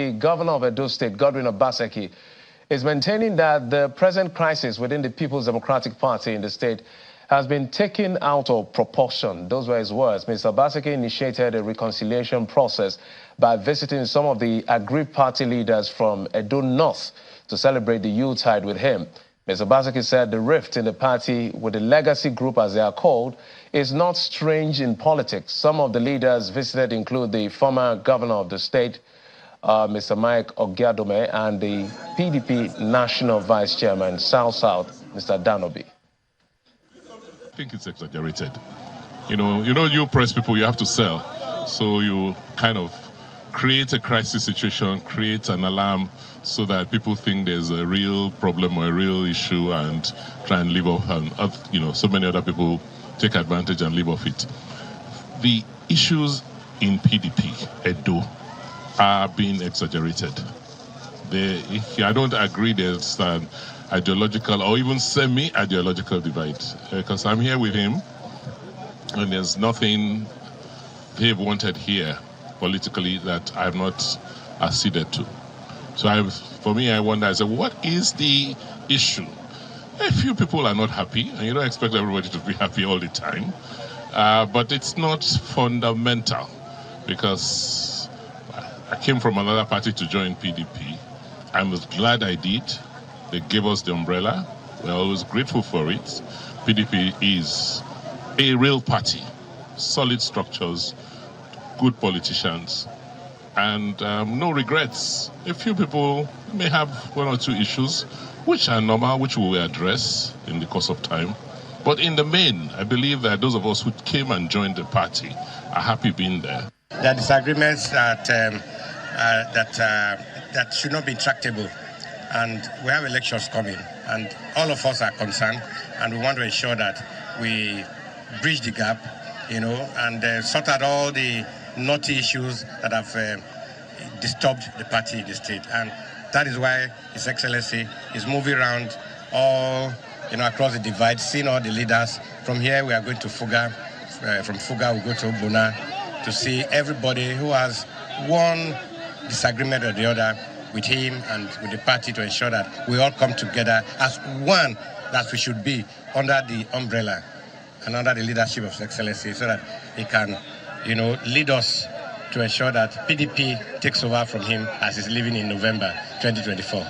The governor of Edo State, Godwin Obaseki, is maintaining that the present crisis within the People's Democratic Party in the state has been taken out of proportion. Those were his words. Mr. Obaseki initiated a reconciliation process by visiting some of the aggrieved party leaders from Edo North to celebrate the Yuletide with him. Mr. Obaseki said the rift in the party with the legacy group, as they are called, is not strange in politics. Some of the leaders visited include the former governor of the state, Mr. Mike Ogiadome, and the PDP National Vice Chairman, South, Mr. Danobi. I think it's exaggerated. You press people, you have to sell. So you kind of create a crisis situation, create an alarm so that people think there's a real problem or a real issue and try and live off, and so many other people take advantage and live off it. The issues in PDP, Edo, are being exaggerated. I don't agree there's an ideological or even semi-ideological divide, because I'm here with him and there's nothing they've wanted here politically that I have not acceded to. So for me, I wonder, what is the issue? A few people are not happy, and you don't expect everybody to be happy all the time, but it's not fundamental, because I came from another party to join PDP. I was glad I did. They gave us the umbrella. We're always grateful for it. PDP is a real party, solid structures, good politicians, and no regrets. A few people may have one or two issues, which are normal, which we will address in the course of time. But in the main, I believe that those of us who came and joined the party are happy being there. There are disagreements that should not be tractable, and we have elections coming, and all of us are concerned, and we want to ensure that we bridge the gap, and sort out all the knotty issues that have disturbed the party in the state. And that is why His Excellency is moving around all across the divide, seeing all the leaders. From here we are going to Fuga, from Fuga we go to Bona to see everybody who has one disagreement or the other with him and with the party, to ensure that we all come together as one, that we should be under the umbrella and under the leadership of His Excellency, so that he can lead us to ensure that PDP takes over from him as he's leaving in November 2024.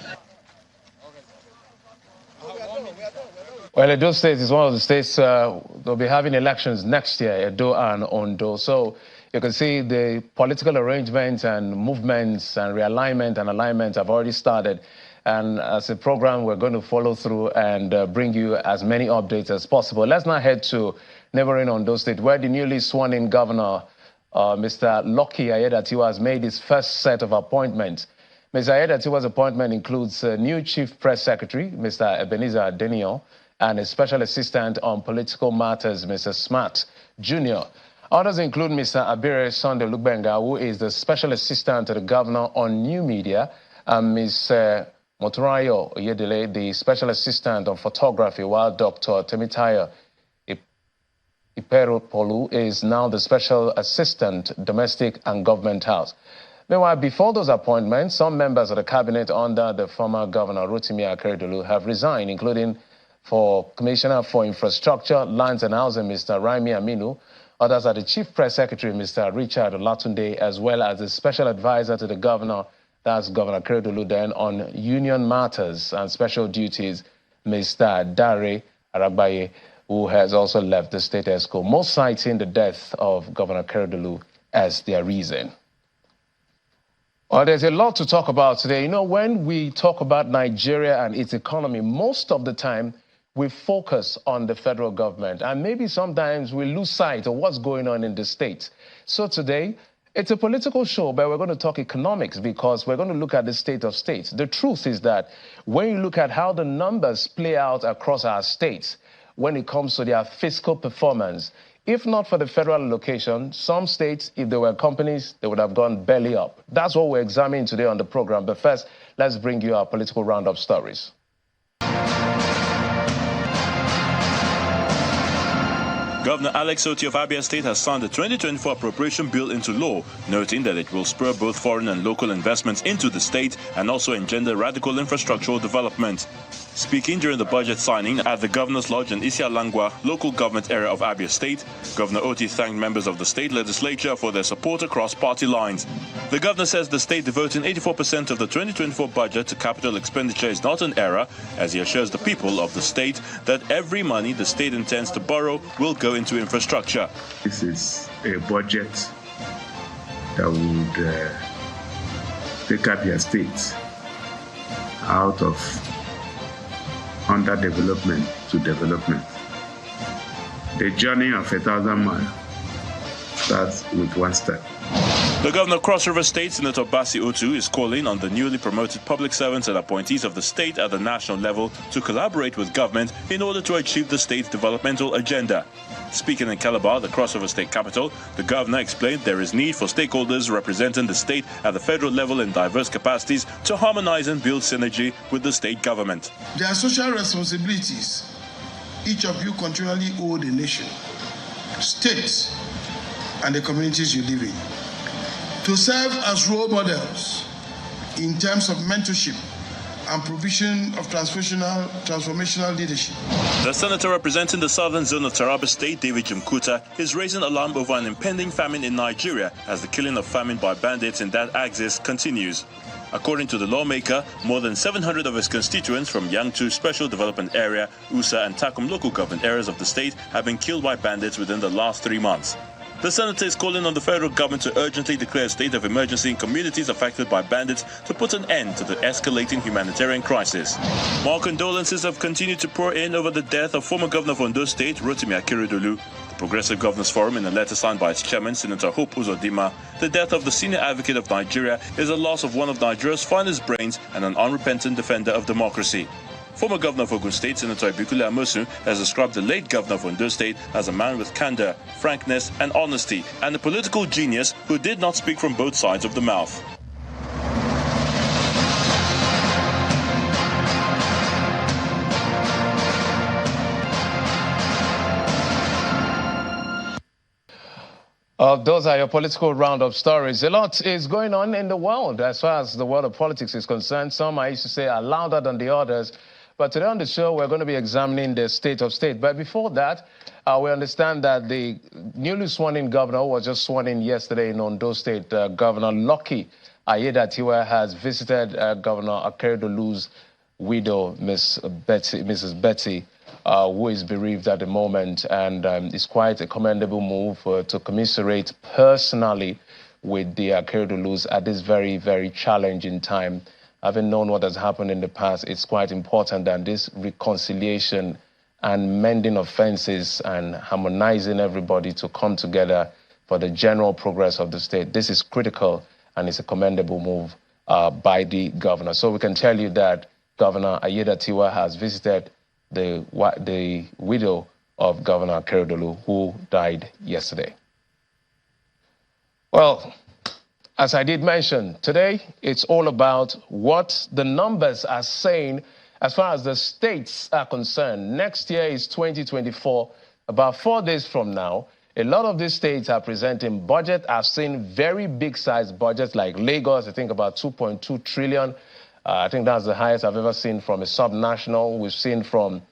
Well, Edo State is one of the states they'll be having elections next year, Edo and Ondo. So you can see the political arrangements and movements and realignment and alignment have already started. And as a program, we're going to follow through and bring you as many updates as possible. Let's now head to neighboring Ondo State, where the newly sworn-in governor, Mr. Lucky Ayedatiwa, has made his first set of appointments. Mr. Ayedatiwa's appointment includes a new chief press secretary, Mr. Ebenezer Denion, and a special assistant on political matters, Mr. Smart Jr. Others include Mr. Abire Sunday Lukbenga, who is the special assistant to the governor on new media, and Ms. Moturayo Oyedele, the special assistant on photography, while Dr. Temitayo Iperopolu is now the special assistant, domestic and government house. Meanwhile, before those appointments, some members of the cabinet under the former governor Rotimi Akeredolu have resigned, including for Commissioner for Infrastructure, Lands and Housing, Mr. Raimi Aminu. Others are the Chief Press Secretary, Mr. Richard Olatunde, as well as the Special Advisor to the Governor, that's Governor Akeredolu, then on union matters and special duties, Mr. Dare Aragbaye, who has also left the state ESCO, most citing the death of Governor Akeredolu as their reason. Well, there's a lot to talk about today. When we talk about Nigeria and its economy, most of the time we focus on the federal government, and maybe sometimes we lose sight of what's going on in the states. So today, it's a political show, but we're going to talk economics, because we're going to look at the state of states. The truth is that when you look at how the numbers play out across our states, when it comes to their fiscal performance, if not for the federal allocation, some states, if they were companies, they would have gone belly up. That's what we're examining today on the program. But first, let's bring you our political roundup stories. Governor Alex Otti of Abia State has signed the 2024 appropriation bill into law, noting that it will spur both foreign and local investments into the state and also engender radical infrastructural development. Speaking during the budget signing at the Governor's Lodge in Isialangwa, local government area of Abia State, Governor Otti thanked members of the state legislature for their support across party lines. The governor says the state devoting 84% of the 2024 budget to capital expenditure is not an error, as he assures the people of the state that every money the state intends to borrow will go into infrastructure. This is a budget that would take Abia State out of underdevelopment to development. The journey of 1,000 miles starts with one step. The governor of Cross River State, Senator Basi Otu, is calling on the newly promoted public servants and appointees of the state at the national level to collaborate with government in order to achieve the state's developmental agenda. Speaking in Calabar, the Cross River State capital, the governor explained there is need for stakeholders representing the state at the federal level in diverse capacities to harmonize and build synergy with the state government. There are social responsibilities each of you continually owe the nation, states, and the communities you live in, to serve as role models in terms of mentorship and provision of transformational leadership. The senator representing the southern zone of Taraba State, David Jimkuta, is raising alarm over an impending famine in Nigeria as the killing of famine by bandits in that axis continues. According to the lawmaker, more than 700 of his constituents from Yangtu Special Development Area, Usa and Takum local government areas of the state have been killed by bandits within the last 3 months. The senator is calling on the federal government to urgently declare a state of emergency in communities affected by bandits to put an end to the escalating humanitarian crisis. More condolences have continued to pour in over the death of former governor of Ondo State, Rotimi Akeredolu. The Progressive Governors Forum, in a letter signed by its chairman, Senator Hope Uzodinma, the death of the senior advocate of Nigeria is a loss of one of Nigeria's finest brains and an unrepentant defender of democracy. Former governor of Ogun State, Senator Ibikule Amosu, has described the late governor of Ondo State as a man with candor, frankness and honesty, and a political genius who did not speak from both sides of the mouth. Those are your political roundup stories. A lot is going on in the world as far as the world of politics is concerned. Some, I used to say, are louder than the others. But today on the show, we're going to be examining the state of state. But before that, we understand that the newly sworn-in governor was just sworn in yesterday in Ondo State. Governor Lucky Ayedatiwa has visited Governor Akeredolu's widow, Mrs. Betty, who is bereaved at the moment. And it's quite a commendable move to commiserate personally with the Akeredolus at this very, very challenging time. Having known what has happened in the past, it's quite important that this reconciliation and mending offenses and harmonizing everybody to come together for the general progress of the state. This is critical, and it's a commendable move by the governor. So we can tell you that Governor Ayedatiwa has visited the widow of Governor Akeredolu, who died yesterday. Well, as I did mention, today it's all about what the numbers are saying as far as the states are concerned. Next year is 2024, about 4 days from now. A lot of these states are presenting budget. I've seen very big-sized budgets like Lagos, I think about 2.2 trillion. I think that's the highest I've ever seen from a subnational. We've seen from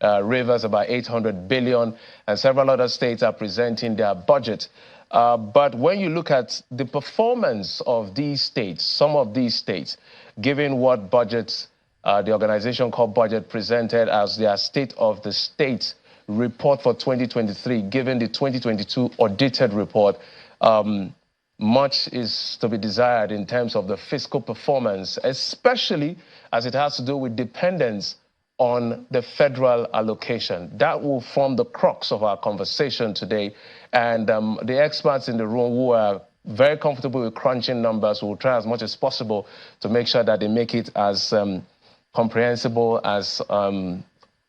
Rivers about 800 billion, and several other states are presenting their budget. But when you look at the performance of these states, some of these states, given what budgets the organization called Budget presented as their State of the State report for 2023, given the 2022 audited report, much is to be desired in terms of the fiscal performance, especially as it has to do with dependence on the federal allocation. That will form the crux of our conversation today. And the experts in the room who are very comfortable with crunching numbers will try as much as possible to make sure that they make it as comprehensible, as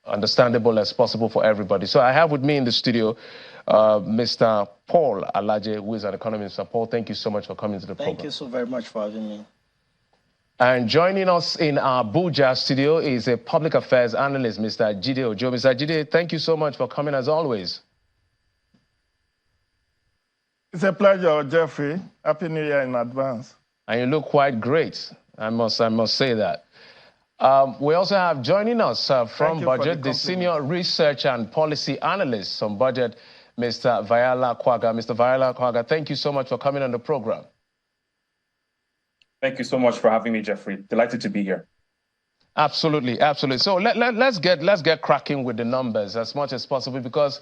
understandable as possible for everybody. So I have with me in the studio Mr. Paul Alaje, who is an economist. Mr. Paul, thank you so much for coming to the program. Thank you so very much for having me. And joining us in our Abuja studio is a public affairs analyst, Mr. Jide Ojo. Mr. Jide, thank you so much for coming as always. It's a pleasure, Jeffrey. Happy New Year in advance. And you look quite great. I must say that. We also have joining us from Budget, the Senior Research and Policy Analyst on Budget, Mr. Vayala Kwaga. Mr. Vayala Kwaga, thank you so much for coming on the program. Thank you so much for having me, Jeffrey. Delighted to be here. Absolutely, absolutely. So let's get cracking with the numbers as much as possible, because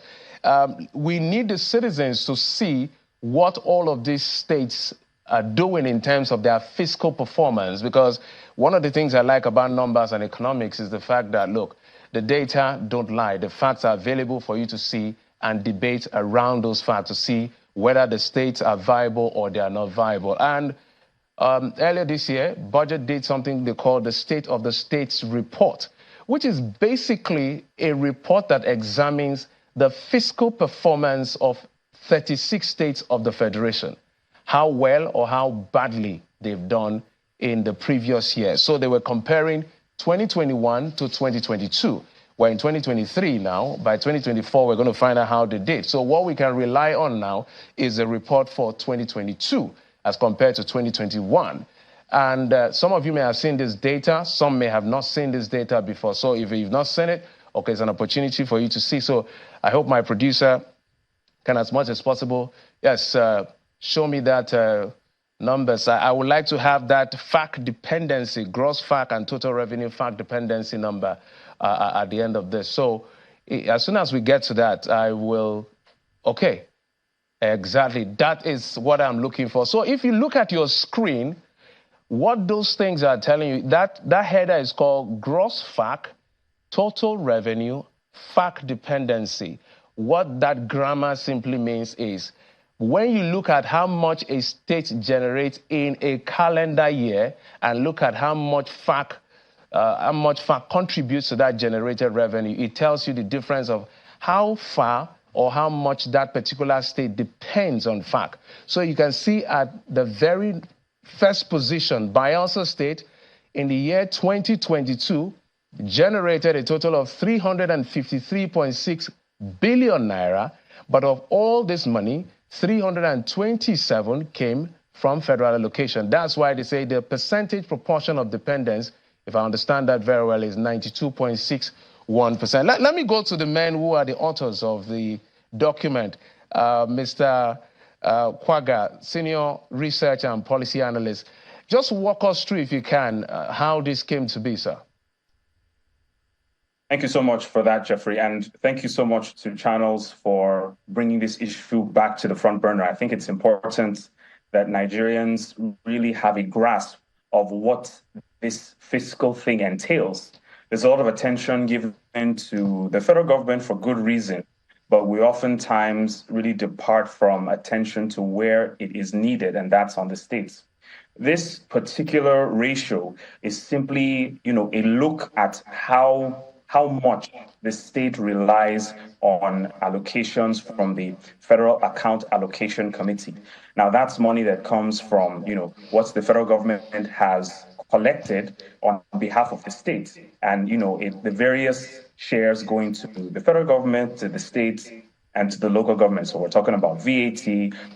we need the citizens to see what all of these states are doing in terms of their fiscal performance. Because one of the things I like about numbers and economics is the fact that, look, the data don't lie. The facts are available for you to see and debate around those facts to see whether the states are viable or they are not viable. And earlier this year, Budget did something they call the State of the States Report, which is basically a report that examines the fiscal performance of 36 states of the Federation, how well or how badly they've done in the previous year. So they were comparing 2021 to 2022. We're in 2023 now. By 2024, we're going to find out how they did. So what we can rely on now is a report for 2022 as compared to 2021. And some of you may have seen this data. Some may have not seen this data before. So if you've not seen it, okay, it's an opportunity for you to see. So I hope my producer can, as much as possible, yes, show me that numbers. I would like to have that FAC dependency, gross FAC and total revenue FAC dependency number at the end of this. So as soon as we get to that, I will, okay, exactly. That is what I'm looking for. So if you look at your screen, what those things are telling you, that header is called gross FAC, total revenue, FAC dependency. What that grammar simply means is when you look at how much a state generates in a calendar year and look at how much FAC contributes to that generated revenue, it tells you the difference of how far or how much that particular state depends on FAC. So you can see at the very first position, Bayelsa State in the year 2022 generated a total of 353.6 billion naira, but of all this money, 327 came from federal allocation. That's why they say the percentage proportion of dependence, if I understand that very well, is 92.61%. Let me go to the men who are the authors of the document. Mr. Kwaga, Senior Research and Policy Analyst. Just walk us through, if you can, how this came to be, sir. Thank you so much for that, Jeffrey. And thank you so much to Channels for bringing this issue back to the front burner. I think it's important that Nigerians really have a grasp of what this fiscal thing entails. There's a lot of attention given to the federal government for good reason, but we oftentimes really depart from attention to where it is needed, and that's on the states. This particular ratio is simply, a look at how much the state relies on allocations from the Federal Account Allocation Committee. Now, that's money that comes from, what the federal government has collected on behalf of the state. And, the various shares going to the federal government, to the states, and to the local government. So we're talking about VAT,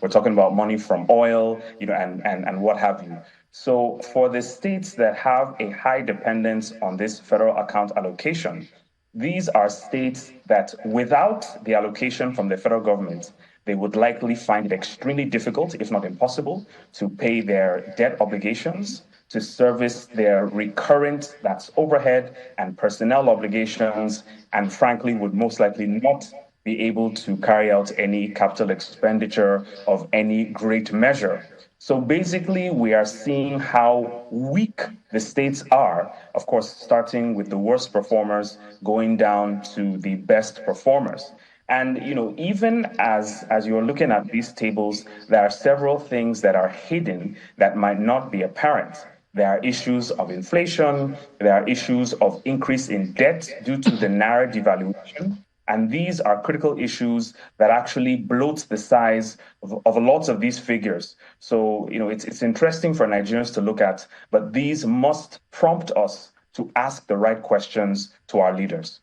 we're talking about money from oil, and what have you. So for the states that have a high dependence on this federal account allocation, these are states that without the allocation from the federal government, they would likely find it extremely difficult, if not impossible, to pay their debt obligations, to service their recurrent, that's overhead and personnel obligations, and frankly would most likely not be able to carry out any capital expenditure of any great measure. So basically, we are seeing how weak the states are, of course, starting with the worst performers, going down to the best performers. And, even as you're looking at these tables, there are several things that are hidden that might not be apparent. There are issues of inflation, there are issues of increase in debt due to the naira devaluation. And these are critical issues that actually bloat the size of a lot of these figures. So, it's interesting for Nigerians to look at, but these must prompt us to ask the right questions to our leaders.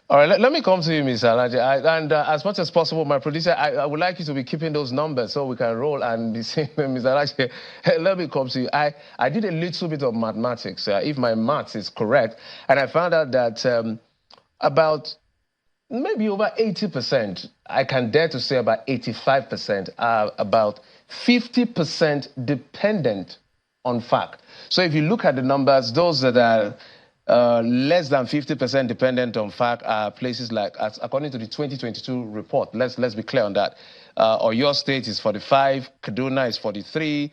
All right, let me come to you, Mr. Alaji. As much as possible, my producer, I would like you to be keeping those numbers so we can roll and be saying, Mr. Alaji, let me come to you. I did a little bit of mathematics, if my maths is correct, and I found out that about maybe over 80%, I can dare to say about 85%, are about 50% dependent on FAC. So if you look at the numbers, those that are less than 50% dependent on FAC are places like, according to the 2022 report, let's be clear on that. Oyo State is 45, Kaduna is 43,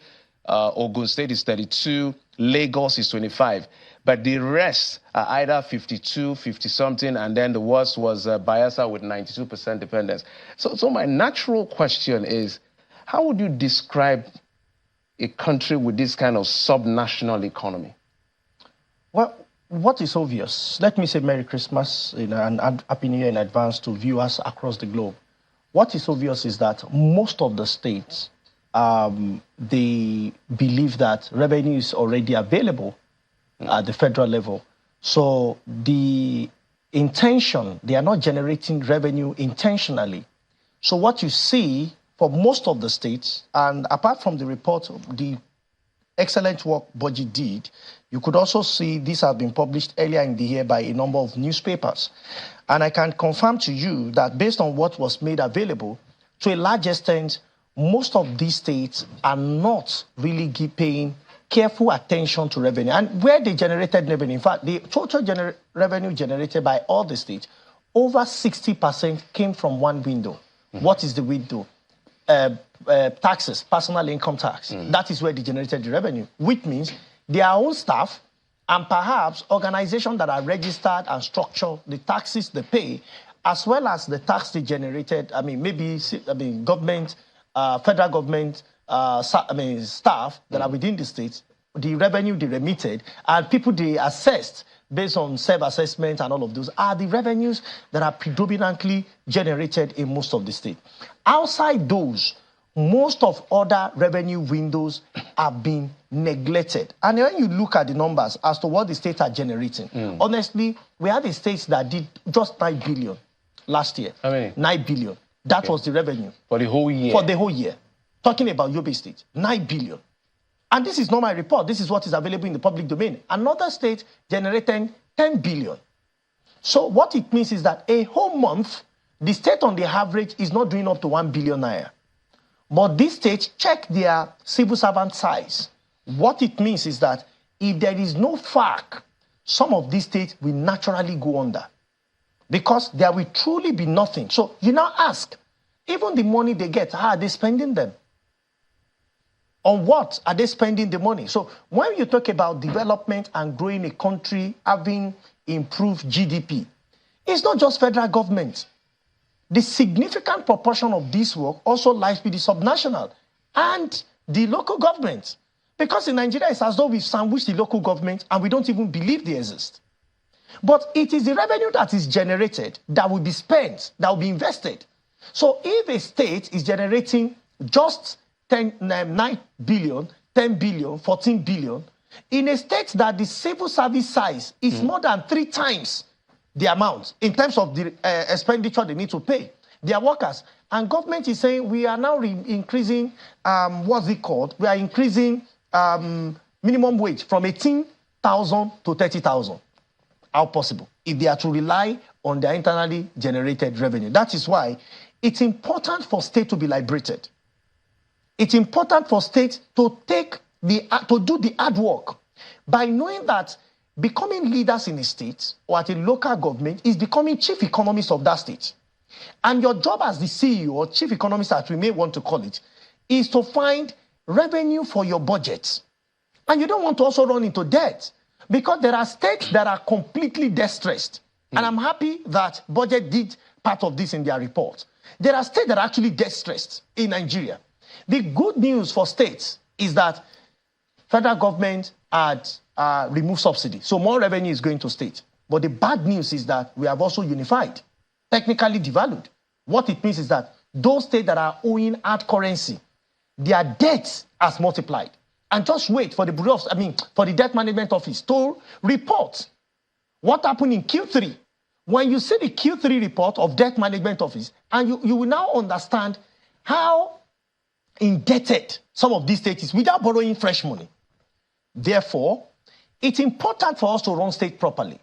Ogun State is 32, Lagos is 25. But the rest are either 52, 50-something, and then the worst was Bayelsa with 92% dependence. So my natural question is, how would you describe a country with this kind of subnational economy? Well, what is obvious? Let me say Merry Christmas and Happy New Year in advance to viewers across the globe. What is obvious is that most of the states, they believe that revenue is already available at the federal level. So the intention, they are not generating revenue intentionally. So what you see for most of the states, and apart from the report, the excellent work Budget did, you could also see this has been published earlier in the year by a number of newspapers. And I can confirm to you that based on what was made available, to a large extent, most of these states are not really paying careful attention to revenue. And where they generated revenue, in fact, the total revenue generated by all the states, over 60% came from one window. What is the window? Taxes, personal income tax. That is where they generated the revenue, which means their own staff and perhaps organizations that are registered and structured, the taxes they pay, as well as the tax they generated, government, federal government, staff that are within the states, the revenue they remitted, and people they assessed based on self-assessment and all of those are the revenues that are predominantly generated in most of the states. Outside those, most of other revenue windows have been neglected. And when you look at the numbers as to what the states are generating, honestly, we had the states that did just 9 billion last year. How many? 9 billion. That was the revenue. For the whole year? For the whole year. Talking about Yobe State, 9 billion. And this is not my report. This is what is available in the public domain. Another state generating 10 billion. So what it means is that a whole month, the state on the average is not doing up to 1 billion naira. But these states check their civil servant size. What it means is that if there is no FAC, some of these states will naturally go under. Because there will truly be nothing. So you now ask, even the money they get, how are they spending them? On what are they spending the money? So when you talk about development and growing a country, having improved GDP, it's not just federal government. The significant proportion of this work also lies with the subnational and the local government. Because in Nigeria, it's as though we've sandwiched the local government and we don't even believe they exist. But it is the revenue that is generated that will be spent, that will be invested. So if a state is generating just 9 billion, 10 billion, 14 billion, in a state that the civil service size is more than 3 times the amount in terms of the expenditure they need to pay their workers. And government is saying we are now increasing, what's it called? We are increasing minimum wage from 18,000 to 30,000. How possible? If they are to rely on their internally generated revenue. That is why it's important for state to be liberated. It's important for states to do the hard work by knowing that becoming leaders in a state or at a local government is becoming chief economist of that state. And your job as the CEO or chief economist, as we may want to call it, is to find revenue for your budget. And you don't want to also run into debt because there are states that are completely debt-stressed. And I'm happy that Budget did part of this in their report. There are states that are actually debt-stressed in Nigeria. The good news for states is that federal government had removed subsidy. So more revenue is going to states. But the bad news is that we have also unified, technically devalued. What it means is that those states that are owing hard currency, their debt has multiplied. And just wait for the Bureau of, for the Debt Management Office to report what happened in Q3 When you see the Q3 report of Debt Management Office, and you will now understand how indebted some of these states is without borrowing fresh money. Therefore, it's important for us to run state properly.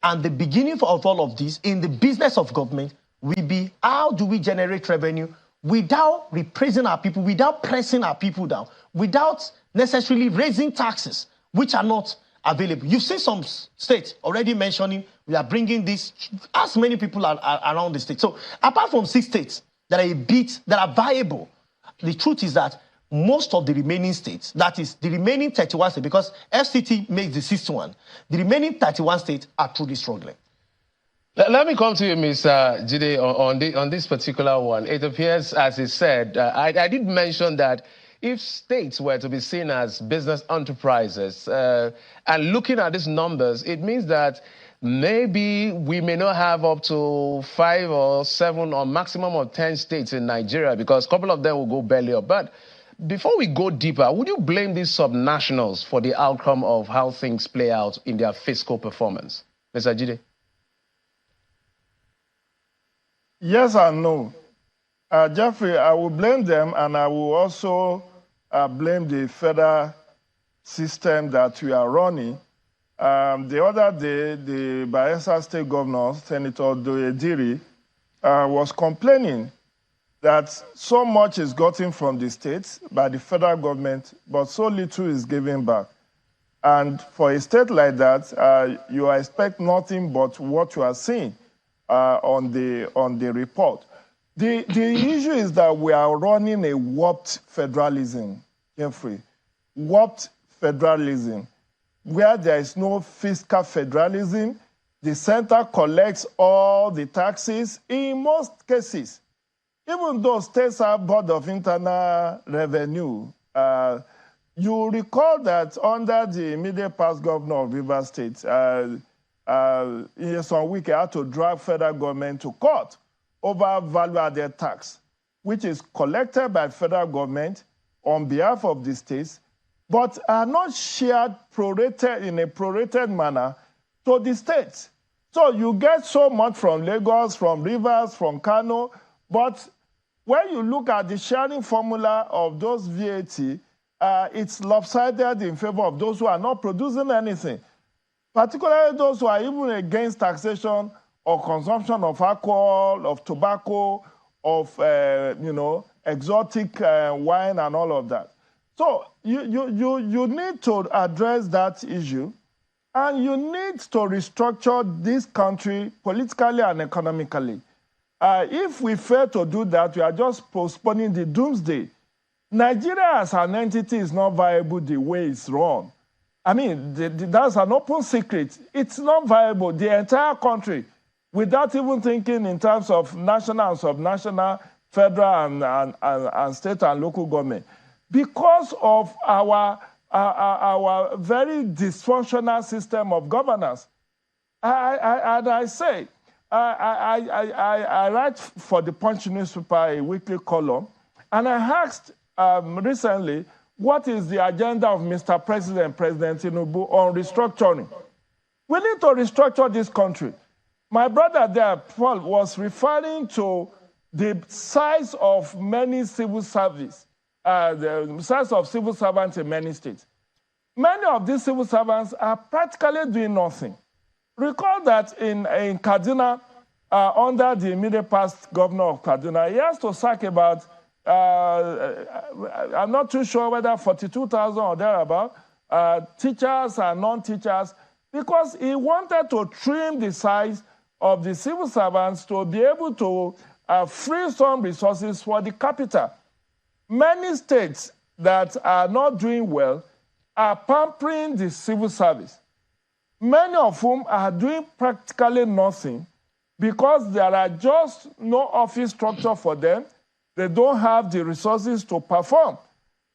And the beginning of all of this in the business of government will be how do we generate revenue without repressing our people, without pressing our people down, without necessarily raising taxes, which are not available. You've seen some states already mentioning we are bringing this, as many people are around the state. So apart from 6 states that are viable, the truth is that most of the remaining states, that is the remaining 31 states, because FCT makes the 61, the remaining 31 states are truly struggling. Let me come to you, Mr. Jide, on this particular one. It appears, as he said, I did mention that if states were to be seen as business enterprises, and looking at these numbers, it means that maybe we may not have up to 5 or 7 or maximum of 10 states in Nigeria, because a couple of them will go belly up. But before we go deeper, would you blame these subnationals for the outcome of how things play out in their fiscal performance? Mr. Jide? Yes and no. Jeffrey, I will blame them, and I will also blame the federal system that we are running. The other day, the Bayelsa State Governor, Senator Doyediri, was complaining that so much is gotten from the states by the federal government, but so little is given back. And for a state like that, you expect nothing but what you are seeing on the report. The issue is that we are running a warped federalism, Jeffrey. Warped federalism, where there is no fiscal federalism. The center collects all the taxes in most cases. Even though states have Board of Internal Revenue, you recall that under the immediate past governor of Rivers State, in some week, I had to drag federal government to court over value-added tax, which is collected by federal government on behalf of the states, but are not shared in a prorated manner to the states. So you get so much from Lagos, from Rivers, from Kano, but when you look at the sharing formula of those VAT, it's lopsided in favor of those who are not producing anything, particularly those who are even against taxation or consumption of alcohol, of tobacco, of exotic wine and all of that. So you need to address that issue, and you need to restructure this country politically and economically. If we fail to do that, we are just postponing the doomsday. Nigeria as an entity is not viable the way it's run. I mean, that's an open secret. It's not viable. The entire country, without even thinking in terms of national and subnational, federal and state and local government, because of our very dysfunctional system of governance. I write for the Punch newspaper a weekly column, and I asked recently, what is the agenda of Mr. President Tinubu on restructuring? We need to restructure this country. My brother there, Paul, was referring to the size of many civil service, the size of civil servants in many states. Many of these civil servants are practically doing nothing. Recall that in Kaduna, under the immediate past governor of Kaduna, he has to sack about, I'm not too sure whether 42,000 or thereabout, teachers and non-teachers, because he wanted to trim the size of the civil servants to be able to free some resources for the capital. Many states that are not doing well are pampering the civil service, many of whom are doing practically nothing because there are just no office structure for them. They don't have the resources to perform.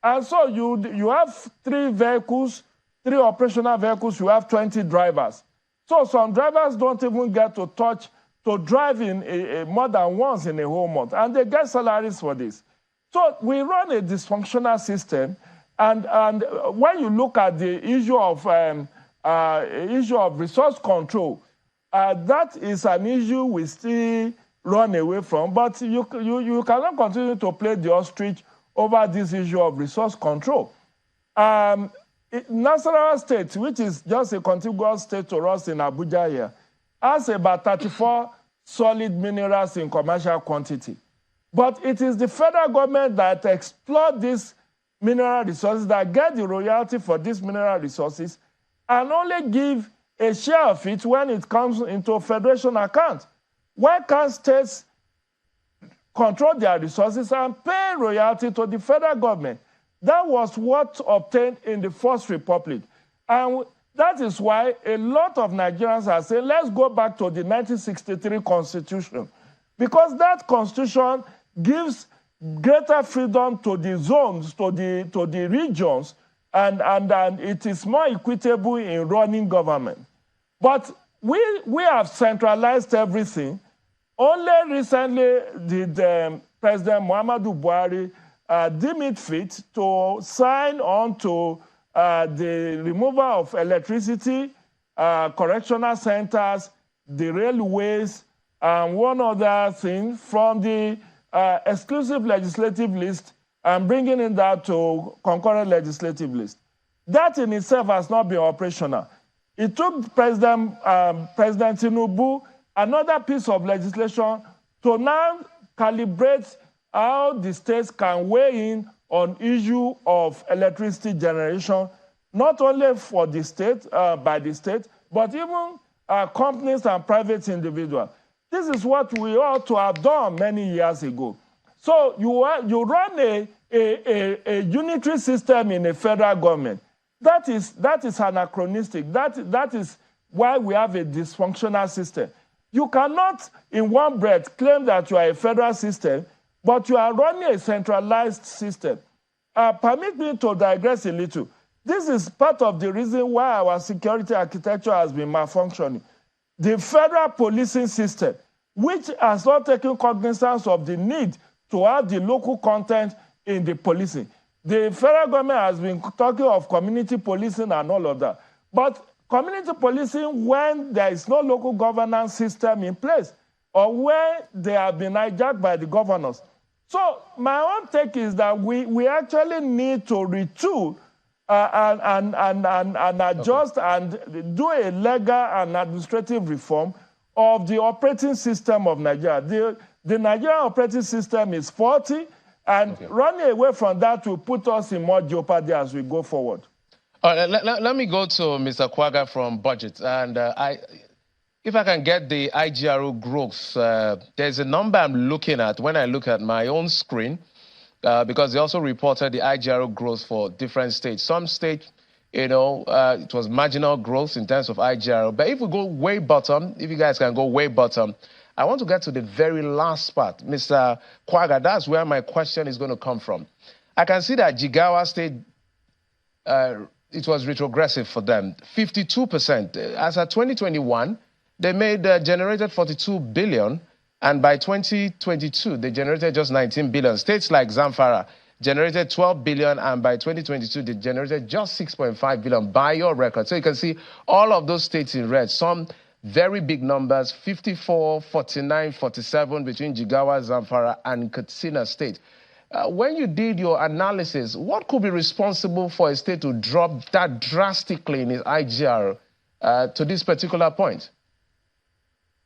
And so you have 3 vehicles, 3 operational vehicles, you have 20 drivers. So some drivers don't even get to drive in more than once in a whole month, and they get salaries for this. So we run a dysfunctional system, and when you look at the issue of resource control, that is an issue we still run away from, but you cannot continue to play the ostrich over this issue of resource control. Nasarawa State, which is just a contiguous state to us in Abuja here, has about 34 solid minerals in commercial quantity. But it is the federal government that exploit these mineral resources, that get the royalty for these mineral resources, and only give a share of it when it comes into a federation account. Why can't states control their resources and pay royalty to the federal government? That was what obtained in the First Republic. And that is why a lot of Nigerians are saying, let's go back to the 1963 Constitution, because that Constitution gives greater freedom to the zones, to the regions, and it is more equitable in running government. But we have centralized everything. Only recently did President Muhammadu Buhari deem it fit to sign on to the removal of electricity, correctional centers, the railways, and one other thing from the exclusive legislative list and bringing in that to concurrent legislative list. That in itself has not been operational. It took President Tinubu another piece of legislation to now calibrate how the states can weigh in on issue of electricity generation, not only for the state, by the state, but even companies and private individuals. This is what we ought to have done many years ago. So you run a unitary system in a federal government. That is anachronistic. That is why we have a dysfunctional system. You cannot, in one breath, claim that you are a federal system, but you are running a centralized system. Permit me to digress a little. This is part of the reason why our security architecture has been malfunctioning. The federal policing system, which has not taken cognizance of the need to have the local content in the policing. The federal government has been talking of community policing and all of that. But community policing when there is no local governance system in place, or where they have been hijacked by the governors. So my own take is that we actually need to retool and adjust and do a legal and administrative reform of the operating system of Nigeria. The Nigerian operating system is faulty, and running away from that will put us in more jeopardy as we go forward. All right, let me go to Mr. Kwaga from Budget. And if I can get the IGRO growth, there's a number I'm looking at when I look at my own screen, because they also reported the IGRO growth for different states. Some states, it was marginal growth in terms of IGRO. But if we go way bottom, if you guys can go way bottom, I want to get to the very last part. Mr. Kwaga, that's where my question is going to come from. I can see that Jigawa State, it was retrogressive for them, 52%. As of 2021, they generated 42 billion, and by 2022, they generated just 19 billion. States like Zamfara generated 12 billion, and by 2022, they generated just 6.5 billion by your record. So you can see all of those states in red. Some very big numbers, 54, 49, 47 between Jigawa, Zamfara, and Katsina State. When you did your analysis, what could be responsible for a state to drop that drastically in its IGR to this particular point?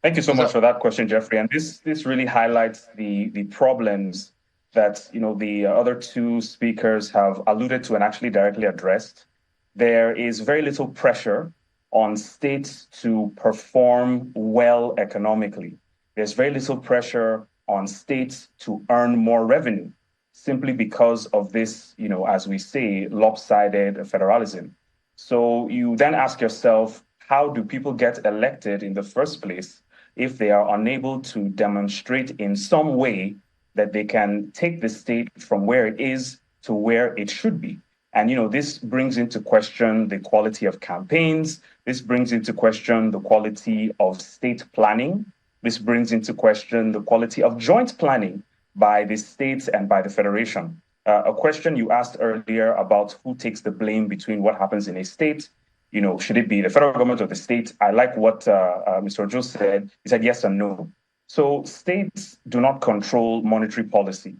Thank you so much for that question, Jeffrey. And this really highlights the problems that the other two speakers have alluded to and actually directly addressed. There is very little pressure on states to perform well economically. There's very little pressure on states to earn more revenue, simply because of this, as we say, lopsided federalism. So you then ask yourself, how do people get elected in the first place if they are unable to demonstrate in some way that they can take the state from where it is to where it should be? And, this brings into question the quality of campaigns. This brings into question the quality of state planning. This brings into question the quality of joint planning by the states and by the federation. A question you asked earlier about who takes the blame between what happens in a state Should it be the federal government or the state? I like what Mr. Ojo said. He said yes and no. So states do not control monetary policy.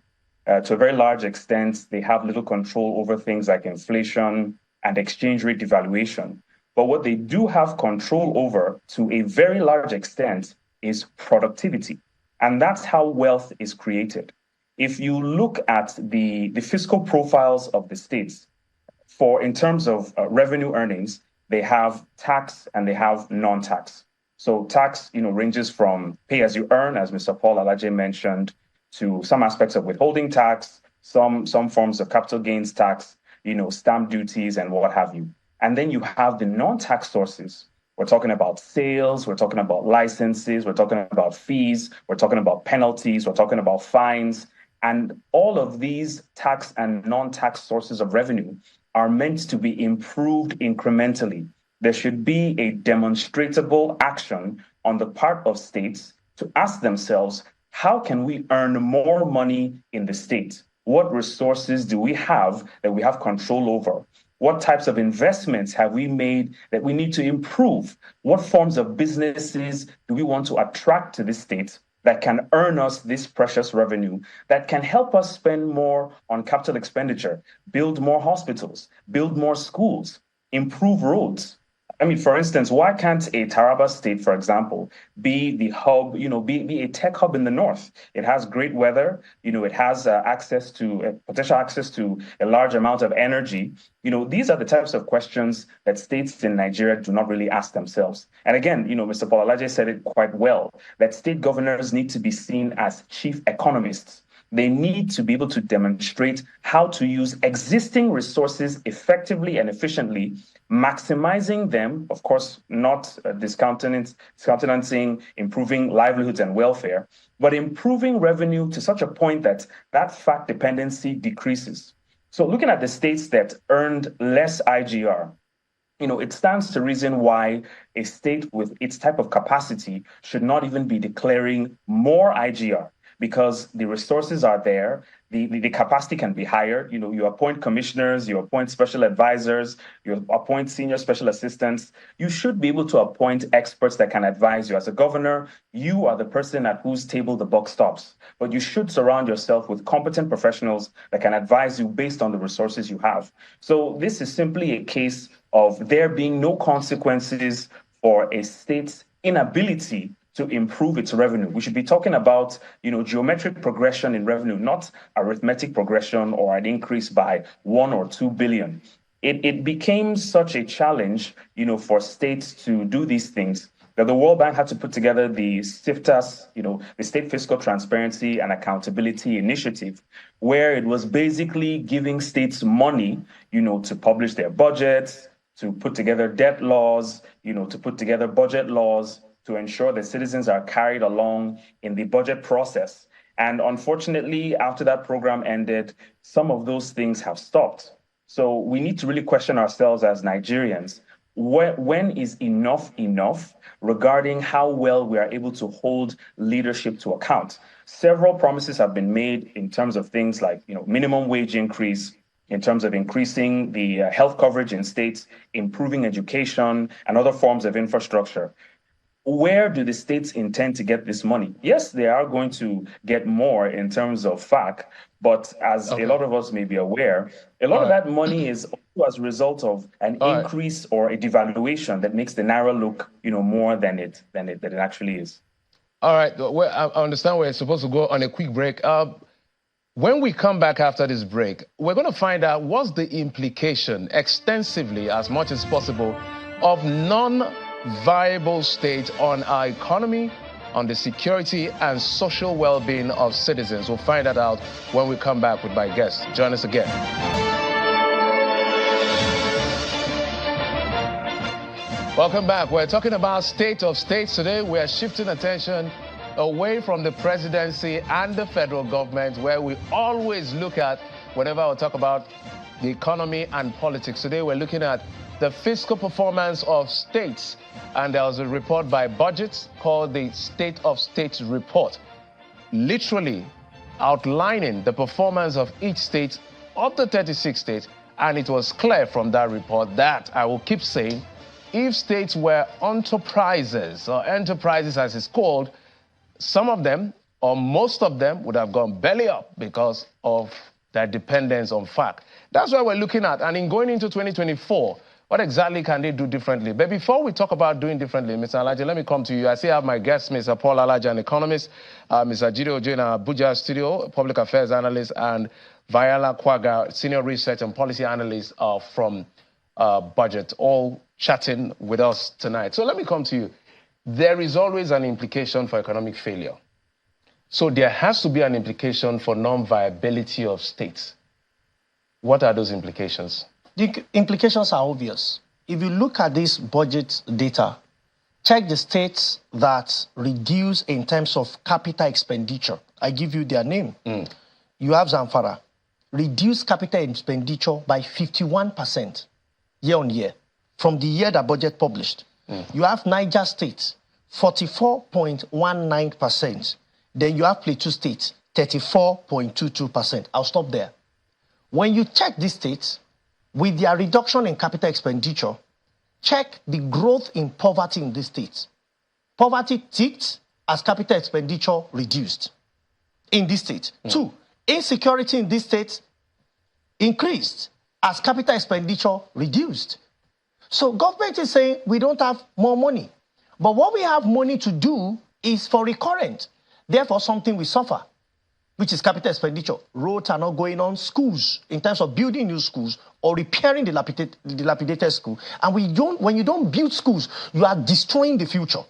To a very large extent, they have little control over things like inflation and exchange rate devaluation. But what they do have control over to a very large extent is productivity. And that's how wealth is created. If you look at the fiscal profiles of the states, in terms of revenue earnings, they have tax and they have non-tax. So tax, ranges from pay as you earn, as Mr. Paul Alaje mentioned, to some aspects of withholding tax, some forms of capital gains tax, stamp duties and what have you. And then you have the non-tax sources. We're talking about sales, we're talking about licenses, we're talking about fees, we're talking about penalties, we're talking about fines. And all of these tax and non-tax sources of revenue are meant to be improved incrementally. There should be a demonstrable action on the part of states to ask themselves, how can we earn more money in the state? What resources do we have that we have control over? What types of investments have we made that we need to improve? What forms of businesses do we want to attract to the state that can earn us this precious revenue, that can help us spend more on capital expenditure, build more hospitals, build more schools, improve roads? I mean, for instance, why can't a Taraba state, for example, be the hub, be a tech hub in the north? It has great weather, it has potential access to a large amount of energy. These are the types of questions that states in Nigeria do not really ask themselves. And again, Mr. Paul Alaje said it quite well, that state governors need to be seen as chief economists. They need to be able to demonstrate how to use existing resources effectively and efficiently, maximizing them, of course, not discountenancing, improving livelihoods and welfare, but improving revenue to such a point that that fact dependency decreases. So looking at the states that earned less IGR, it stands to reason why a state with its type of capacity should not even be declaring more IGR, because the resources are there, the capacity can be higher. You appoint commissioners, you appoint special advisors, you appoint senior special assistants. You should be able to appoint experts that can advise you. As a governor, you are the person at whose table the buck stops. But you should surround yourself with competent professionals that can advise you based on the resources you have. So this is simply a case of there being no consequences for a state's inability to improve its revenue. We should be talking about, geometric progression in revenue, not arithmetic progression or an increase by 1 or 2 billion. It became such a challenge, for states to do these things that the World Bank had to put together the SIFTAS, the State Fiscal Transparency and Accountability Initiative, where it was basically giving states money, to publish their budgets, to put together debt laws, to put together budget laws, to ensure that citizens are carried along in the budget process. And unfortunately, after that program ended, some of those things have stopped. So we need to really question ourselves as Nigerians. When is enough regarding how well we are able to hold leadership to account? Several promises have been made in terms of things like, minimum wage increase, in terms of increasing the health coverage in states, improving education, and other forms of infrastructure. Where do the states intend to get this money? Yes, they are going to get more in terms of FAC, but as a lot of us may be aware, a lot of that money is also as a result of an increase or a devaluation that makes the naira look, more than it actually is. All right. Well, I understand we're supposed to go on a quick break. When we come back after this break, we're going to find out what's the implication extensively, as much as possible, of non-viable states on our economy, on the security and social well-being of citizens. We'll find that out when we come back with my guest. Join us again. Welcome back. We're talking about state of states today. We're shifting attention away from the presidency and the federal government, where we always look at whenever we talk about the economy and politics. Today we're looking at the fiscal performance of states, and there was a report by Budgets called the State of States Report, literally outlining the performance of each state of the 36 states. And it was clear from that report that, I will keep saying, if states were enterprises, or enterprises as it's called, some of them, or most of them, would have gone belly up because of their dependence on FARC. That's what we're looking at. And in going into 2024, what exactly can they do differently? But before we talk about doing differently, Mr. Alaji, let me come to you. I still have my guest, Mr. Paul Alaji, an economist, Mr. Jide Ojo in our Abuja studio, public affairs analyst, and Viola Kwaga, senior research and policy analyst from Budget, all chatting with us tonight. So let me come to you. There is always an implication for economic failure. So there has to be an implication for non-viability of states. What are those implications? The implications are obvious. If you look at this budget data, check the states that reduce in terms of capital expenditure. I give you their name. You have Zamfara, reduced capital expenditure by 51% year on year from the year that budget published. You have Niger State, 44.19%. Then you have Plateau State, 34.22%. I'll stop there. When you check these states, with their reduction in capital expenditure, check the growth in poverty in these states. Poverty ticked as capital expenditure reduced in this state. 2, insecurity in these states increased as capital expenditure reduced. So government is saying we don't have more money. But what we have money to do is for recurrent. Therefore, something we suffer, which is capital expenditure. Roads are not going on. Schools, in terms of building new schools or repairing the dilapidated school. And when you don't build schools, you are destroying the future.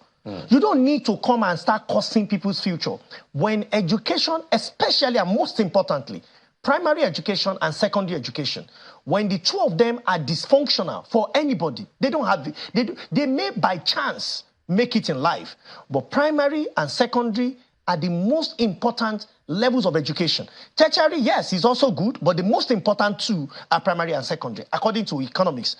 You don't need to come and start costing people's future. When education, especially and most importantly, primary education and secondary education, when the two of them are dysfunctional for anybody, they may by chance make it in life. But primary and secondary are the most important levels of education. Tertiary, yes, is also good, but the most important two are primary and secondary, according to economics.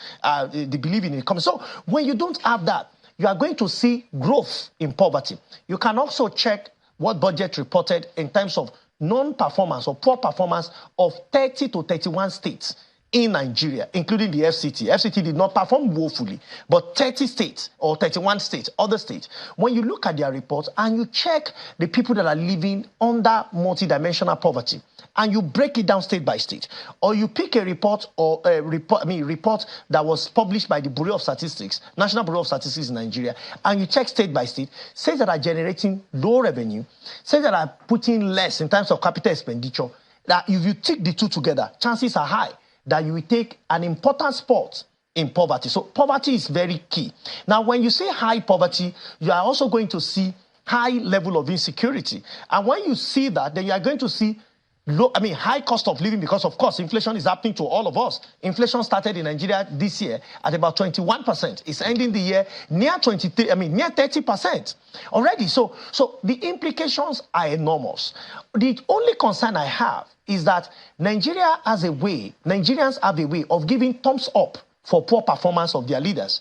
They believe in economics. So when you don't have that, you are going to see growth in poverty. You can also check what budget reported in terms of non-performance or poor performance of 30 to 31 states in Nigeria, including the FCT. FCT did not perform woefully, but 30 states or 31 states, other states, when you look at their reports and you check the people that are living under multidimensional poverty, and you break it down state by state, or you pick a report or report that was published by the Bureau of Statistics, National Bureau of Statistics in Nigeria, and you check state by state, states that are generating low revenue, states that are putting less in terms of capital expenditure, that if you take the two together, chances are high that you will take an important spot in poverty. So poverty is very key. Now, when you say high poverty, you are also going to see high level of insecurity. And when you see that, then you are going to see high cost of living, because of course inflation is happening to all of us. Inflation started in Nigeria this year at about 21%. It's ending the year near 30% already. So the implications are enormous. The only concern I have is that Nigerians have a way of giving thumbs up for poor performance of their leaders.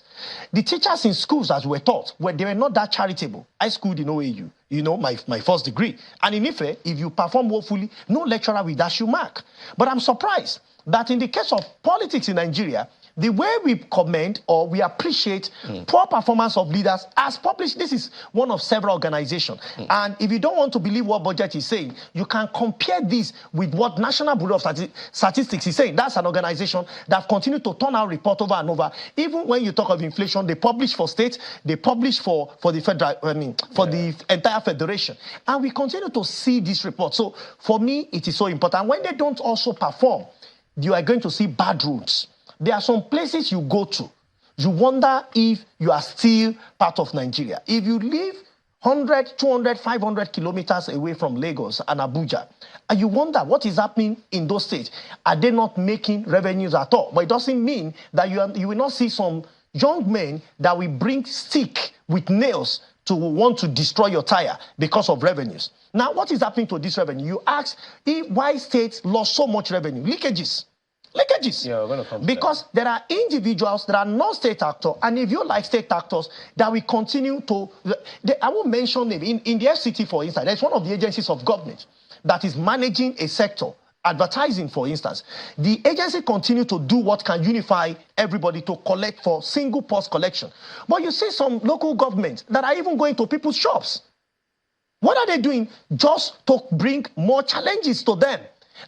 The teachers in schools, as we're taught, they were not that charitable. I schooled in OAU, my first degree. And in Ife, if you perform woefully, no lecturer will dash you mark. But I'm surprised that in the case of politics in Nigeria, the way we commend or we appreciate poor performance of leaders as published, this is one of several organizations. And if you don't want to believe what budget is saying, you can compare this with what National Bureau of Statistics is saying. That's an organization that continued to turn out report over and over. Even when you talk of inflation, they publish for states, they publish for the federal, the entire federation. And we continue to see this report. So for me, it is so important. When they don't also perform, you are going to see bad roads. There are some places you go to, you wonder if you are still part of Nigeria. If you live 100, 200, 500 kilometers away from Lagos and Abuja, and you wonder what is happening in those states, are they not making revenues at all? But it doesn't mean that you will not see some young men that will bring stick with nails to want to destroy your tire because of revenues. Now, what is happening to this revenue? You ask why states lost so much revenue. Leakages. Yeah, we're going to come because there are individuals that are not state actors, and if you like state actors, that we continue to. I won't mention them. In the FCT, for instance, there's one of the agencies of government that is managing a sector advertising, for instance, the agency continue to do what can unify everybody to collect for single post collection. But you see some local governments that are even going to people's shops. What are they doing? Just to bring more challenges to them.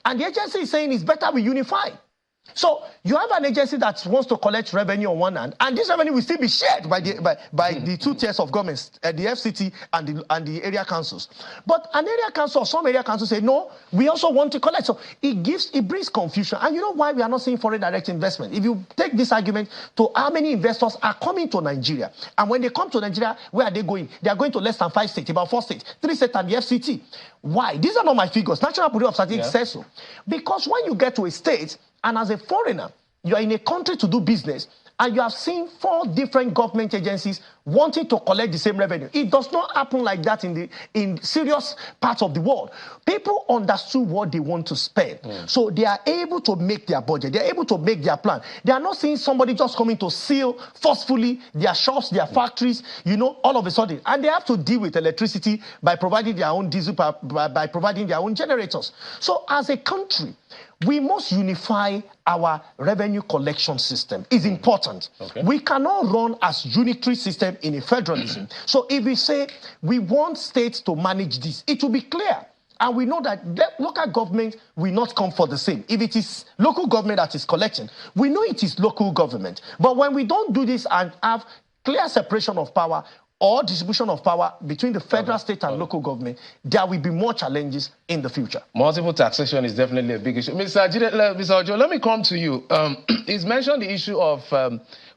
And the agency is saying it's better we unify. So you have an agency that wants to collect revenue on one hand, and this revenue will still be shared by the two tiers of governments, the FCT and the area councils. But an area council or some area councils say, no, we also want to collect. So it brings confusion. And you know why we are not seeing foreign direct investment? If you take this argument to how many investors are coming to Nigeria, and when they come to Nigeria, where are they going? They are going to less than 5 states, about 4 states, 3 states and the FCT. Why? These are not my figures. National Bureau of Statistics says so. Because when you get to a state, and as a foreigner, you are in a country to do business, and you have seen 4 different government agencies wanting to collect the same revenue. It does not happen like that in serious parts of the world. People understood what they want to spend. So they are able to make their budget. They are able to make their plan. They are not seeing somebody just coming to seal forcefully their shops, their factories, all of a sudden. And they have to deal with electricity by providing their own diesel, by providing their own generators. So as a country, we must unify our revenue collection system. It's important. Okay. We cannot run as unitary system in a federalism. So if we say we want states to manage this, it will be clear. And we know that local government will not come for the same. If it is local government that is collecting, we know it is local government. But when we don't do this and have clear separation of power or distribution of power between the federal, state, and local government, there will be more challenges in the future. Multiple taxation is definitely a big issue. Mr. Ojo, let me come to you. He's mentioned the issue of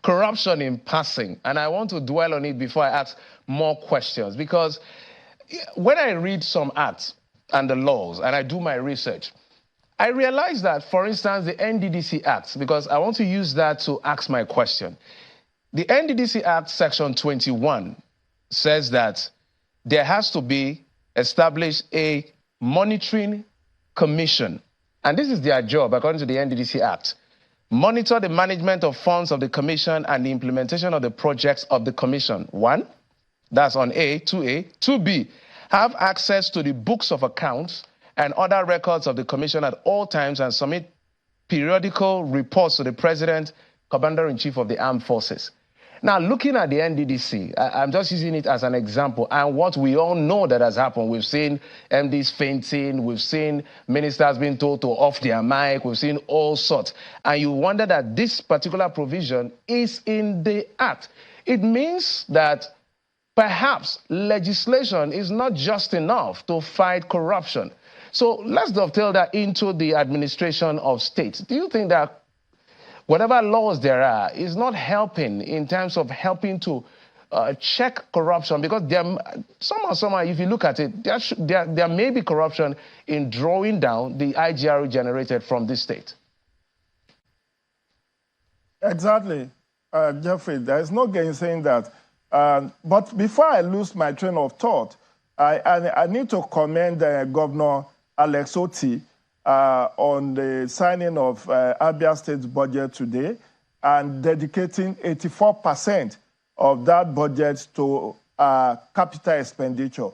corruption in passing, and I want to dwell on it before I ask more questions, because when I read some acts and the laws, and I do my research, I realize that, for instance, the NDDC Act, because I want to use that to ask my question. The NDDC Act, Section 21, says that there has to be established a monitoring commission. And this is their job, according to the NDDC Act. Monitor the management of funds of the commission and the implementation of the projects of the commission. 1, that's on A. 2A. 2B, have access to the books of accounts and other records of the commission at all times and submit periodical reports to the President, Commander-in-Chief of the Armed Forces. Now, looking at the NDDC, I'm just using it as an example, and what we all know that has happened. We've seen MDs fainting, we've seen ministers being told to off their mic, we've seen all sorts. And you wonder that this particular provision is in the Act. It means that perhaps legislation is not just enough to fight corruption. So let's dovetail that into the administration of states. Do you think that whatever laws there are is not helping in terms of helping to check corruption? Because somehow, if you look at it, there may be corruption in drawing down the IGR generated from this state. Exactly, Jeffrey. There is no gainsaying that. But before I lose my train of thought, I need to commend Governor Alex Otti on the signing of Abia State's budget today and dedicating 84% of that budget to capital expenditure.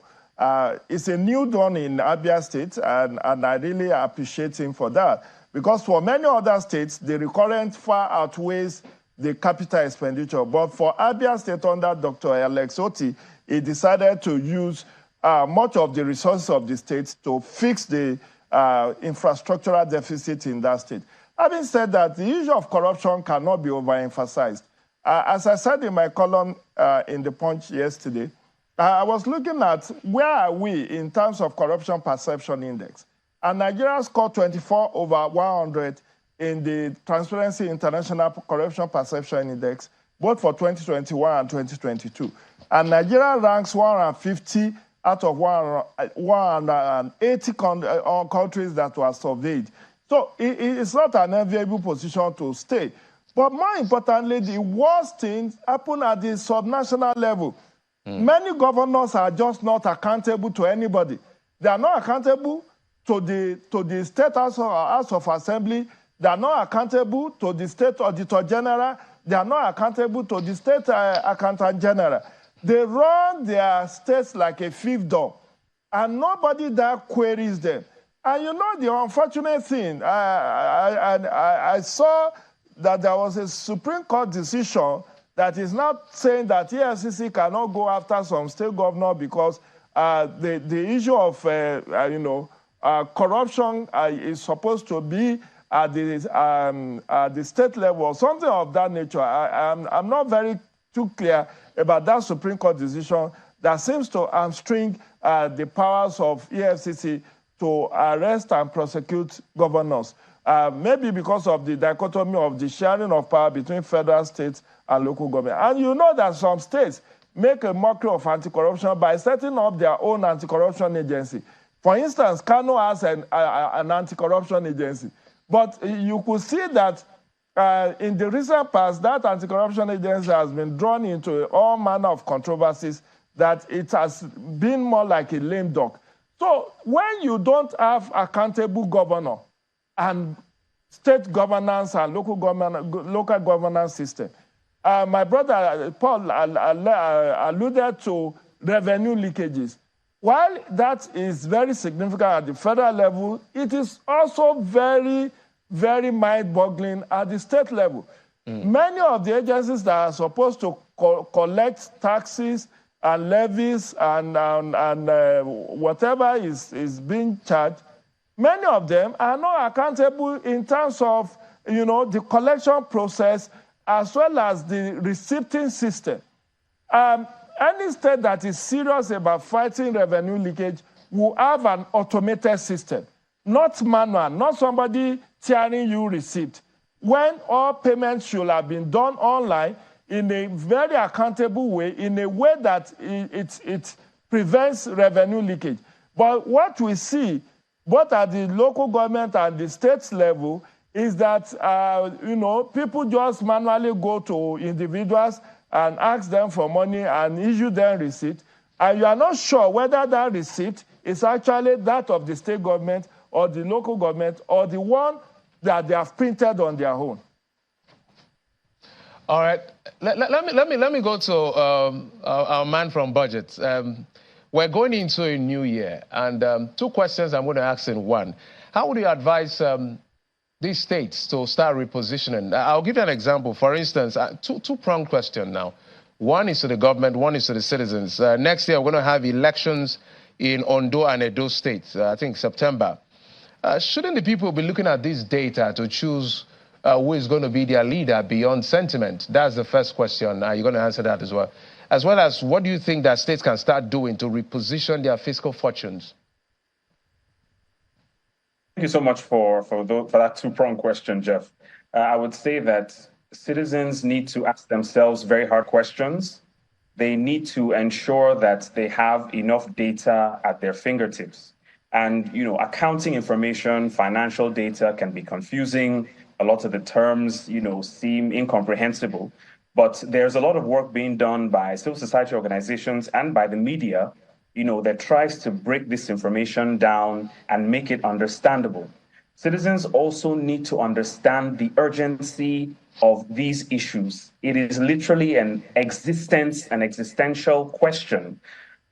It's a new dawn in Abia State, and I really appreciate him for that, because for many other states, the recurrent far outweighs the capital expenditure. But for Abia State under Dr. Alex Otti, he decided to use much of the resources of the state to fix the infrastructural deficit in that state. Having said that, the issue of corruption cannot be overemphasized. As I said in my column in The Punch yesterday, I was looking at where are we in terms of corruption perception index. And Nigeria scored 24 over 100 in the Transparency International Corruption Perception Index, both for 2021 and 2022. And Nigeria ranks 150 out of 180 countries that were surveyed. So it's not an enviable position to stay. But more importantly, the worst things happen at the subnational level. Many governors are just not accountable to anybody. They are not accountable to the State House of Assembly. They are not accountable to the State Auditor General. They are not accountable to the State Accountant General. They run their states like a fiefdom, and nobody there queries them. And you know the unfortunate thing, I saw that there was a Supreme Court decision that is not saying that EFCC cannot go after some state governor because the issue of corruption is supposed to be at the state level or something of that nature. I'm not very too clear about that Supreme Court decision that seems to hamstring the powers of EFCC to arrest and prosecute governors. Maybe because of the dichotomy of the sharing of power between federal, states, and local government. And you know that some states make a mockery of anti-corruption by setting up their own anti-corruption agency. For instance, Kano has an anti-corruption agency. But you could see that in the recent past, that anti-corruption agency has been drawn into all manner of controversies that it has been more like a lame duck. So when you don't have accountable governor and state governance and local governance system, my brother Paul alluded to revenue leakages. While that is very significant at the federal level, it is also very, very mind-boggling at the state level. Many of the agencies that are supposed to collect taxes and levies and whatever is being charged, many of them are not accountable in terms of, the collection process as well as the receipting system. Any state that is serious about fighting revenue leakage will have an automated system, not manual, not somebody tearing you receipt. When all payments should have been done online in a very accountable way, in a way that it prevents revenue leakage. But what we see, both at the local government and the state level, is that, people just manually go to individuals and ask them for money and issue them receipt, and you are not sure whether that receipt is actually that of the state government or the local government or the one that they have printed on their own. All right, let me go to our man from budget. We're going into a new year, and two questions I'm going to ask in one. How would you advise these states to start repositioning? I'll give you an example. For instance, two-pronged question now. One is to the government, one is to the citizens. Next year, we're going to have elections in Ondo and Edo states, I think September. Shouldn't the people be looking at this data to choose who is going to be their leader beyond sentiment? That's the first question. You're going to answer that as well. As well as, what do you think that states can start doing to reposition their fiscal fortunes? Thank you so much for that two-pronged question, Jeff. I would say that citizens need to ask themselves very hard questions. They need to ensure that they have enough data at their fingertips. And, accounting information, financial data can be confusing. A lot of the terms, seem incomprehensible. But there's a lot of work being done by civil society organizations and by the media, that tries to break this information down and make it understandable. Citizens also need to understand the urgency of these issues. It is literally an existential question,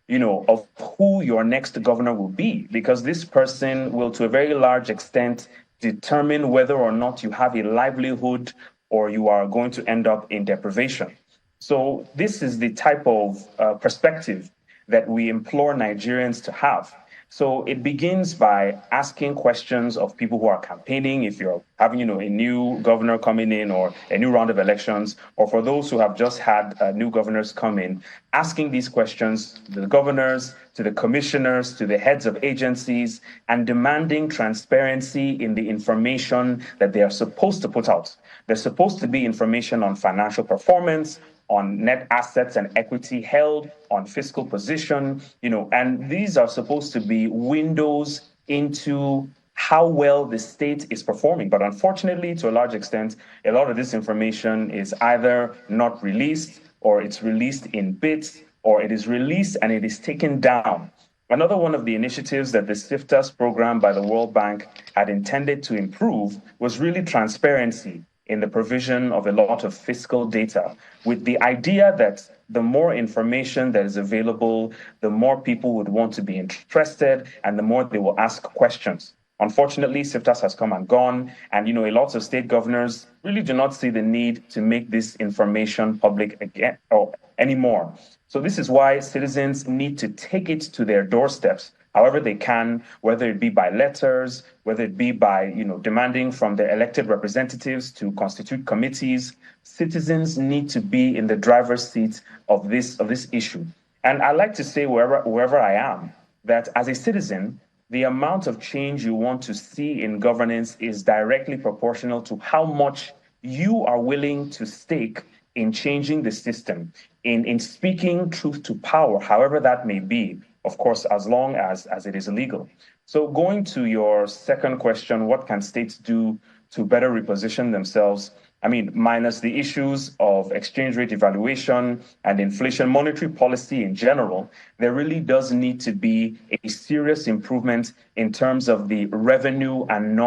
of who your next governor will be, because this person will, to a very large extent, determine whether or not you have a livelihood or you are going to end up in deprivation. So this is the type of perspective that we implore Nigerians to have. So it begins by asking questions of people who are campaigning, if you're having, a new governor coming in or a new round of elections, or for those who have just had new governors come in, asking these questions to the governors, to the commissioners, to the heads of agencies, and demanding transparency in the information that they are supposed to put out. There's supposed to be information on financial performance, on net assets and equity held, on fiscal position, and these are supposed to be windows into how well the state is performing. But unfortunately, to a large extent, a lot of this information is either not released, or it's released in bits, or it is released and it is taken down. Another one of the initiatives that the SIFTAS program by the World Bank had intended to improve was really transparency in the provision of a lot of fiscal data, with the idea that the more information that is available, the more people would want to be interested and the more they will ask questions. Unfortunately, CFTAS has come and gone, and a lot of state governors really do not see the need to make this information public again or anymore. So this is why citizens need to take it to their doorsteps, however they can, whether it be by letters, whether it be by demanding from their elected representatives to constitute committees. Citizens need to be in the driver's seat of this issue. And I like to say wherever I am that as a citizen, the amount of change you want to see in governance is directly proportional to how much you are willing to stake in changing the system, in speaking truth to power, however that may be, of course, as long as it is illegal. So going to your second question, what can states do to better reposition themselves? I mean, minus the issues of exchange rate evaluation and inflation, monetary policy in general, there really does need to be a serious improvement in terms of the revenue and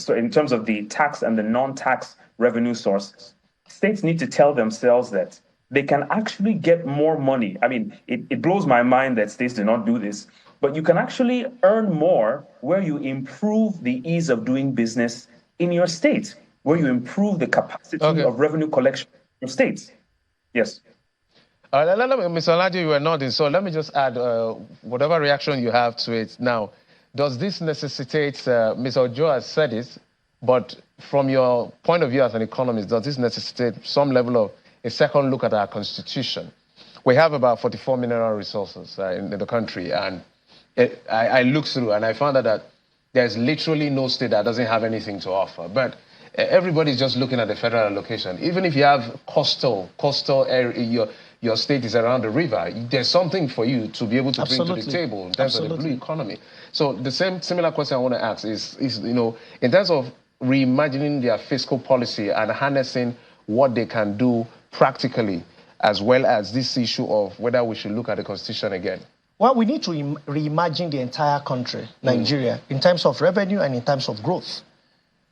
in terms of the tax and the non-tax revenue sources. States need to tell themselves that they can actually get more money. I mean, it blows my mind that states do not do this, but you can actually earn more where you improve the ease of doing business in your state, where you improve the capacity of revenue collection of states. Yes. Mr. Alaje, you were nodding, so let me just add whatever reaction you have to it. Now, does this necessitate, Mr. Ojo has said it, but from your point of view as an economist, does this necessitate some level of a second look at our constitution? We have about 44 mineral resources in the country, and I looked through and I found out that there's literally no state that doesn't have anything to offer. But everybody's just looking at the federal allocation. Even if you have coastal area, your state is around the river, there's something for you to be able to bring to the table in terms of the blue economy. So the similar question I want to ask is in terms of reimagining their fiscal policy and harnessing what they can do practically, as well as this issue of whether we should look at the constitution again. Well, we need to reimagine the entire country, Nigeria, in terms of revenue and in terms of growth.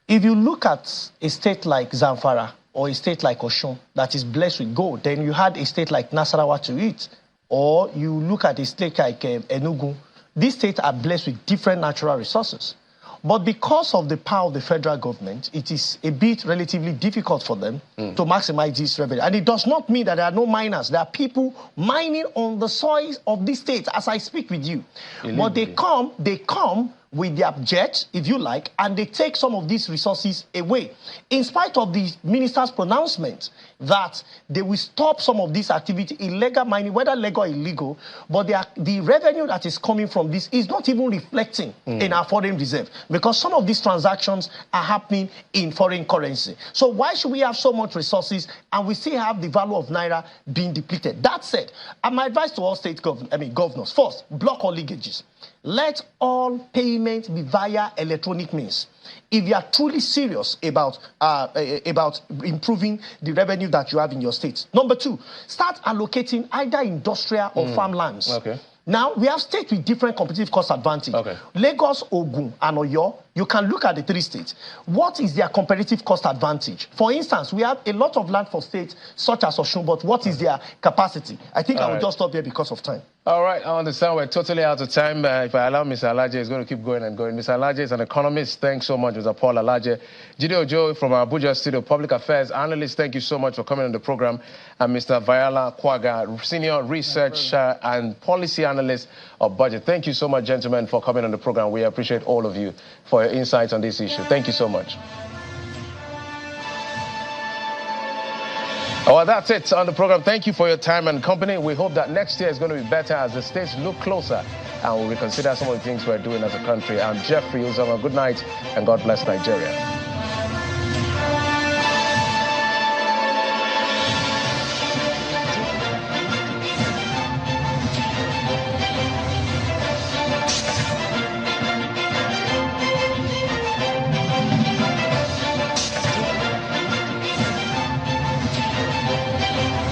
If you look at a state like Zamfara or a state like Osun that is blessed with gold, then you had a state like Nasarawa to it. Or you look at a state like Enugu. These states are blessed with different natural resources. But because of the power of the federal government, it is a bit relatively difficult for them to maximize this revenue. And it does not mean that there are no miners. There are people mining on the soil of these states as I speak with you. But they come with their jets, if you like, and they take some of these resources away. In spite of the minister's pronouncement that they will stop some of this activity, illegal mining, whether legal or illegal, but the revenue that is coming from this is not even reflecting in our foreign reserve, because some of these transactions are happening in foreign currency. So why should we have so much resources and we still have the value of Naira being depleted? That said, my advice to all state governors, first, block all leakages. Let all payments be via electronic means. If you are truly serious about improving the revenue that you have in your state. Number two, start allocating either industrial or farmlands. Okay. Now, we have states with different competitive cost advantage. Okay. Lagos, Ogun, and Oyo, you can look at the three states. What is their competitive cost advantage? For instance, we have a lot of land for states such as Osun, but what is their capacity? I think I will just stop here because of time. All right, I understand we're totally out of time. If I allow Mr. Alaje, is going to keep going and going. Mr. Alaje is an economist. Thanks so much, Mr. Paul Alaje. Jide Ojo from our Abuja Studio, Public Affairs Analyst, thank you so much for coming on the program. And Mr. Vayala Kwaga, Senior Researcher and Policy Analyst of Budget. Thank you so much, gentlemen, for coming on the program. We appreciate all of you for your insights on this issue. Thank you so much. Well, that's it on the program. Thank you for your time and company. We hope that next year is going to be better as the states look closer and we'll reconsider some of the things we're doing as a country. I'm Jeffrey Uzama. Good night and God bless Nigeria.